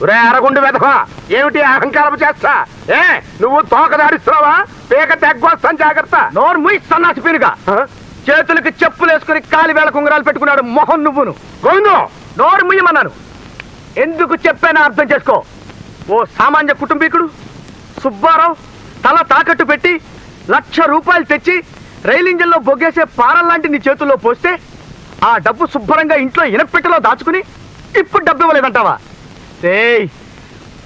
ఒరే అరగుండు వెధవా, ఏమిటి అహంకారం చేస్తా? నువ్వు తోక దాడిస్తున్నావా? పేక తెగ్గొస్తాను, జాగ్రత్త. నోరు ముయి సన్నాసి పీనుగా. చేతులకి చెప్పులు వేసుకుని కాలి వేళ కుంగరాలు పెట్టుకున్నాడు మొహం నువ్వును. గోవిందు, నోరు ముయ్యమన్నాను. ఎందుకు చెప్పానో అర్థం చేసుకో. ఓ సామాన్య కుటుంబీకుడు సుబ్బారావు తల తాకట్టు పెట్టి ₹1,00,000 తెచ్చి రైలు ఇంజన్లో బొగ్గేసే పారల్లాంటి నీ చేతుల్లో పోస్తే ఆ డబ్బు శుభ్రంగా ఇంట్లో ఇనపెట్టెలో దాచుకుని ఇప్పుడు డబ్బు ఇవ్వలేదంటావా? ఏయ్,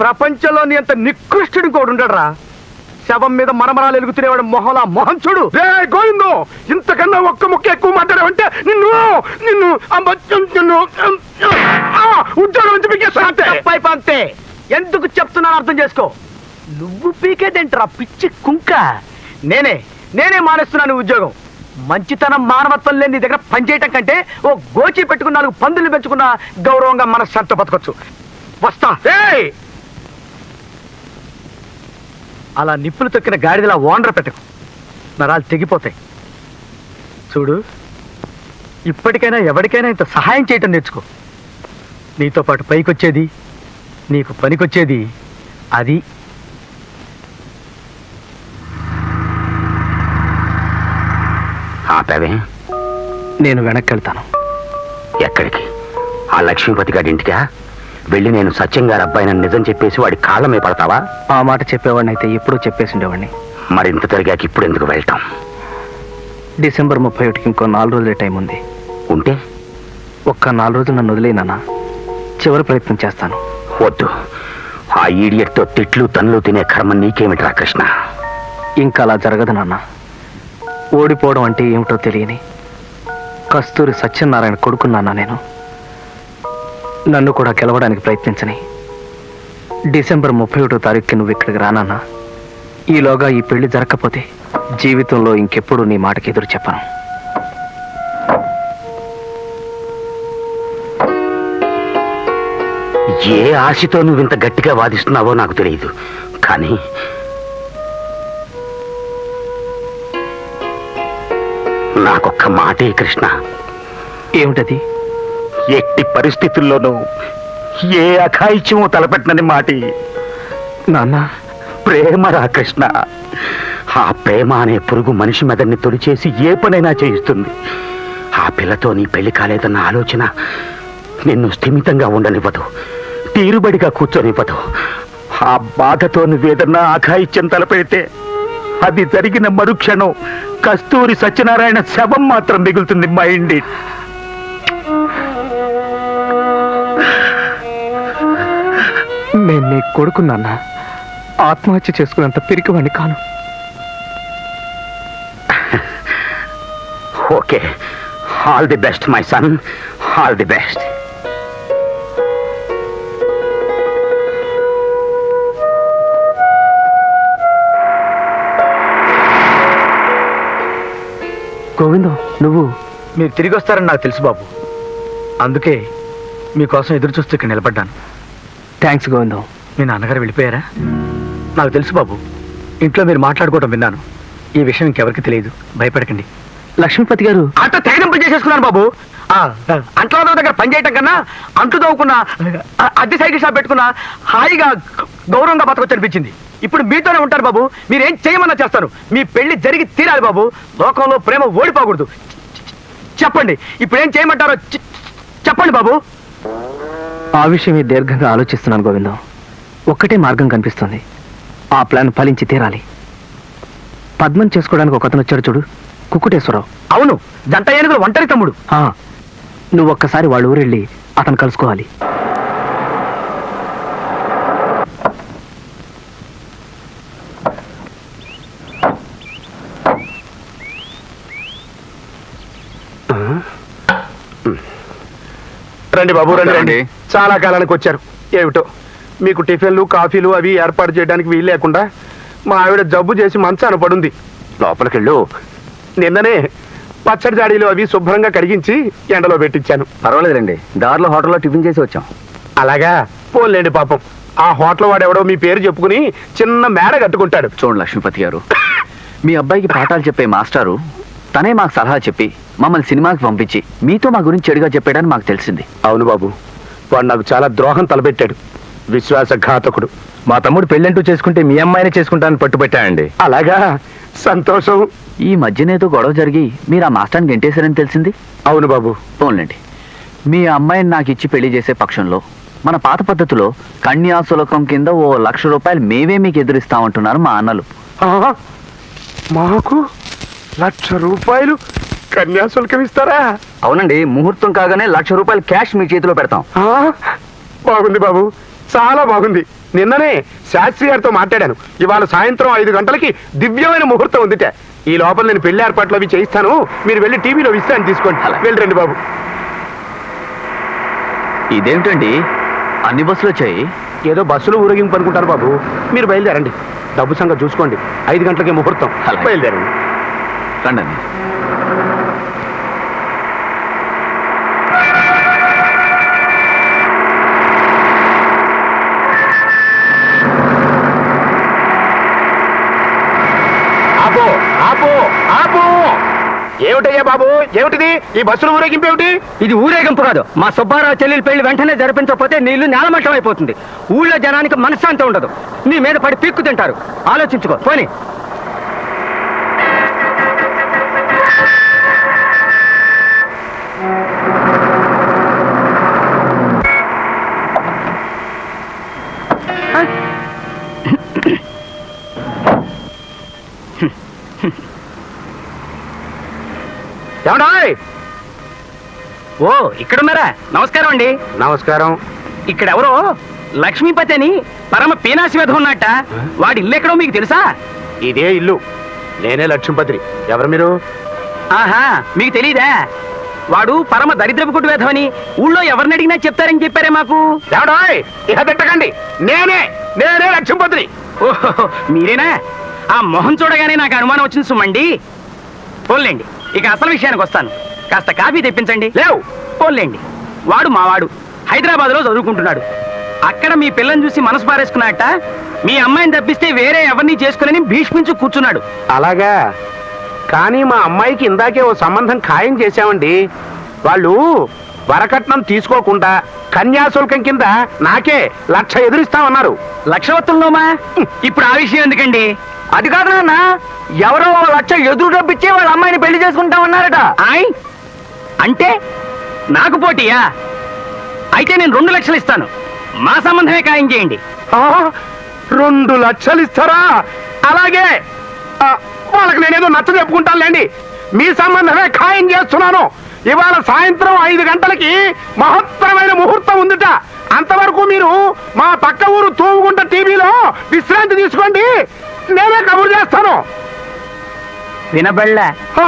ప్రపంచంలోని అంత నికృష్టుడు ఇంకోడు ఉండడరా. శవం మీద మరమరాలు ఎలుగుతునేవాడు మొహలా మొహం చూడు. గోవిందు, ఇంతకన్నా ఒక్క ముక్క ఎక్కువ మాట్లాడావంటే నిన్ను నిన్ను ఉద్యోగం నుంచి పీకేస్తా. అంతే. ఎందుకు చెప్తున్నాను అర్థం చేసుకో. నువ్వు పీకేదేంట్రా పిచ్చి కుంక? నేనే మానేస్తున్నాను ఉద్యోగం. మంచితనం మానవత్వం లేని నీ దగ్గర పనిచేయటం కంటే ఓ గోచి పెట్టుకున్న 4 పందులు పెంచుకున్న గౌరవంగా మనశ్శాంతి బతకొచ్చు. వస్తా. అలా నిప్పులు తొక్కిన గాడిదలా ఓనర్ పెట్టకు, నరాలు తెగిపోతాయి. చూడు, ఇప్పటికైనా ఎవరికైనా ఇంత సహాయం చేయటం నేర్చుకో. నీతో పాటు పైకొచ్చేది, నీకు పనికొచ్చేది అది. ఆపావే? నేను వెనక్కి వెళ్తాను. ఎక్కడికి? ఆ లక్ష్మీపతి గారి ఇంటికా? వెళ్ళి నేను సత్యం గారి అబ్బాయినని నిజం చెప్పేసి వాడి కాళ్ళ మీద పడతావా? ఆ మాట చెప్పేవాడిని అయితే ఎప్పుడూ చెప్పేసి ఉండేవాడిని. మరి ఇంత జరిగాక ఇప్పుడు ఎందుకు వెళ్ళటం? డిసెంబర్ 31కి ఇంకో 4 రోజులే టైం ఉంది. ఉంటే ఒక్క 4 రోజులు నన్ను వదిలేనా? చివరి ప్రయత్నం చేస్తాను. వద్దు. ఆ ఈడియట్తో తిట్లు తన్నులు తినే కర్మ నీకేమిట్రా కృష్ణ? ఇంకా అలా జరగదు నాన్న. ఓడిపోవడం అంటే ఏమిటో తెలియని కస్తూరి సత్యనారాయణ కొడుకున్నానా నేను. నన్ను కూడా గెలవడానికి ప్రయత్నించని. డిసెంబర్ 31వ తారీఖుకి నువ్వు ఇక్కడికి రానన్నా. ఈలోగా ఈ పెళ్లి జరగకపోతే జీవితంలో ఇంకెప్పుడు నీ మాటకి ఎదురు చెప్పను. ఏ ఆశతో నువ్వు ఇంత గట్టిగా వాదిస్తున్నావో నాకు తెలియదు, కానీ నాకొక్క మాటే కృష్ణ. ఏమిటది? ఎట్టి పరిస్థితుల్లోనూ ఏ అఘాయిత్యమో తలపెట్టనని మాటి. నాన్న, ప్రేమరా కృష్ణ. ఆ ప్రేమ అనే పురుగు మనిషి మెదడిని తొలిచేసి ఏ పనైనా చేయిస్తుంది. ఆ పిల్లతో నీ పెళ్లి కాలేదన్న ఆలోచన నిన్ను స్థిమితంగా ఉండనివ్వదు, తీరుబడిగా కూర్చొనివ్వదు. ఆ బాధతో నువ్వేదన్నా అఘాయిత్యం తలపెడితే అది జరిగిన మరుక్షణం కస్తూరి సత్యనారాయణ శవం మాత్రం మిగులుతుంది. Mind it. నేను నీ కొడుకున్నాన్న. ఆత్మహత్య చేసుకున్నంత పిరికివాణ్ణి కాను. Okay, all the best my son, all the best. Govindam, నువ్వు మీరు తిరిగి వస్తారని నాకు తెలుసు బాబు. అందుకే మీకోసం ఎదురు చూస్తూ ఇక్కడ నిలబడ్డాను. థ్యాంక్స్ గోవిందం. మీ నాన్నగారు వెళ్ళిపోయారా? నాకు తెలుసు బాబు. ఇంట్లో మీరు మాట్లాడుకోవడం విన్నాను. ఈ విషయం ఇంకెవరికి తెలియదు. భయపడకండి. లక్ష్మీపతి గారు అంత తెగనింపు చేసేసుకున్నాను బాబు. అంట్ల దగ్గర పనిచేయటం కన్నా అంట్లు తవ్వుకున్న అద్దె సైకిల్ షాప్ పెట్టుకున్న హాయిగా గౌరవంగా బతకొచ్చు అనిపించింది. ఇప్పుడు మీతోనే ఉంటారు బాబు. మీరేం చేయమన్నా చేస్తారు. మీ పెళ్లి జరిగి తీరాలి బాబు. లోకంలో ప్రేమ ఓడిపోకూడదు. చెప్పండి, ఇప్పుడు ఏం చేయమంటారో చెప్పండి బాబు. ఆ విషయమే దీర్ఘంగా ఆలోచిస్తున్నాను గోవిందం. ఒక్కటే మార్గం కనిపిస్తుంది. ఆ ప్లాన్ ఫలించి తీరాలి. పద్మం చేసుకోవడానికి ఒక అతను వచ్చాడు చూడు, కుక్కుటేశ్వరరావు. అవును, జంట ఏనుగులు ఒంటరి తమ్ముడు. నువ్వు ఒక్కసారి వాళ్ళ ఊరెళ్ళి అతను కలుసుకోవాలి. రండి బాబు, రండి రండి. చాలా కాలానికి వచ్చారు. ఏమిటో మీకు టిఫిన్లు కాఫీలు అవి ఏర్పాటు చేయడానికి వీలు లేకుండా మా ఆవిడ జబ్బు చేసి మంచాన పడుంది. లోపలికెళ్ళు. నిన్ననే పచ్చడి జాడీలు అవి శుభ్రంగా కడిగించి ఎండలో పెట్టించాను. పర్వాలేదండి, దారిలో హోటల్లో టిఫిన్ చేసి వచ్చాం. అలాగా? పోలేండి పాపం. ఆ హోటల్ వాడెవడో మీ పేరు చెప్పుకుని చిన్న మేడ కట్టుకుంటాడు. చూడండి లక్ష్మీపతి గారు, మీ అబ్బాయికి పాఠాలు చెప్పే మాస్టారు తనే మాకు సలహా చెప్పి మమ్మల్ని సినిమాకి పంపించి మీతో మా గురించి చెడుగా చెప్పాడని మాకు తెలిసింది. అవును బాబు, వాడు నాకు చాలా ద్రోహం తలపెట్టాడు. విశ్వాసఘాతకుడు. మా తమ్ముడు పెళ్ళంటూ చేసుకుంటే మీ అమ్మాయిని చేసుకుంటానని పట్టుబట్టానండి. అలాగా, సంతోషం. ఈ మధ్యనేదో గొడవ జరిగి మీరు ఆ మాస్టర్ని గెంటేశారని తెలిసింది. అవును బాబు. పోన్లేండి, మీ అమ్మాయిని నాకు ఇచ్చి పెళ్లి చేసే పక్షంలో మన పాత పద్ధతిలో కన్యాశుల్కం కింద ఓ ₹1,00,000 మేమే మీకు ఎదురిస్తామంటున్నారు మా అన్నలు. ఆ, మాకు ₹1,00,000 కన్యాశుల్కం ఇస్తారా? అవునండి, ముహూర్తం కాగానే ₹1,00,000 క్యాష్ మీ చేతిలో పెడతాం. ఆ, బాగుంది బాబు, చాలా బాగుంది. నిన్ననే శాస్త్రి గారితో మాట్లాడాను. ఇవాళ సాయంత్రం 5 గంటలకి దివ్యమైన ముహూర్తం ఉందిట. ఈ లోపల నేను పెళ్లి ఏర్పాట్లు అవి చేయిస్తాను. మీరు వెళ్ళి టీవీలో విశ్రాంతి తీసుకోండి. అలాగే. వెళ్ళండి బాబు. ఇదేమిటండి, అన్ని బస్సులు వచ్చాయి? ఏదో బస్సులో ఊరేగింపు అనుకుంటారు బాబు. మీరు బయలుదేరండి. డబ్బు సంగతి చూసుకోండి. 5 గంటలకే ముహూర్తం. అలాగే. బయలుదేరండి. రండి. ఆపు, ఆపు, ఆపు. ఏమిటయ్యా బాబు, ఏమిటిది? ఈ బస్సులో ఊరేగింపు ఏమిటి? ఇది ఊరేగింపు కాదు. మా సుబ్బారావు చెల్లెలి పెళ్లి వెంటనే జరిపించకపోతే నీళ్లు నేలమట్టం అయిపోతుంది. ఊళ్ళో జనానికి మనశ్శాంతి ఉండదు. నీ మీద పడి పీక్కు తింటారు. ఆలోచించుకో పోనీ. ఏమండాయ్? ఓ ఇక్కడున్నారా? నమస్కారం అండి. నమస్కారం. ఇక్కడ ఎవరో లక్ష్మీపతి అని పరమ పీనాసి మీద ఉన్నట్ట. వాడి ఇల్లు ఎక్కడో మీకు తెలుసా? ఇదే ఇల్లు. నేనే లక్ష్మీపతిని. ఎవరు మీరు? ఆహా, మీకు తెలీదా? వాడు పరమ దరిద్రపు కుట్టు వేధమని ఊళ్ళో ఎవరిని అడిగినా చెప్తారని చెప్పారే మాకు. ఏమండాయ్? ఇహ తిట్టకండి. నేనే లక్ష్మీపతిని. ఓహో, మీరేనా? ఆ మొహం చూడగానే నాకు అనుమానం వచ్చింది సుమ్మండి. పోన్లేండి, ఇక అసలు విషయానికి వస్తాను. కాస్త కాఫీ తెప్పించండి. లేవు. పోన్లేండి, వాడు మావాడు హైదరాబాద్ లో చదువుకుంటున్నాడు. అక్కడ మీ పిల్లని చూసి మనసు పారేసుకున్నట్ట. మీ అమ్మాయిని తప్పిస్తే వేరే ఎవరిని చేసుకుని భీష్మించు కూర్చున్నాడు. అలాగా? కానీ మా అమ్మాయికి ఇందాకే ఓ సంబంధం ఖాయం చేశామండి. వాళ్ళు వరకట్నం తీసుకోకుండా కన్యాశుల్కం కింద నాకే 1,00,000 ఎదురిస్తామన్నారు. లక్షవత్తుల్లోమా? ఇప్పుడు ఆ విషయం ఎందుకండి? అది కాదు నాన్న, ఎవరో ₹1,00,000 ఎదురు డబ్బిచ్చి వాళ్ళ అమ్మాయిని పెళ్లి చేసుకుంటామన్నారట. ఆయ్ అంటే నాకు పోటీయా? అయితే నేను 2,00,000 ఇస్తాను. మా సంబంధమే ఖాయం చేయండి. ఆ, 2,00,000 ఇస్తారా? అలాగే. వాళ్ళకి నేనేదో నచ్చ చెప్పుకుంటానులేండి. మీ సంబంధమే ఖాయం చేస్తున్నాను. ఇవాళ సాయంత్రం 5 గంటలకి మహత్తరమైన ముహూర్తం ఉందిట. అంతవరకు మీరు మా పక్క ఊరు తూముగుంట టీవీలో విశ్రాంతి తీసుకోండి. నేనే కబురు చేస్తాను. వినబళ్ళ ఆ,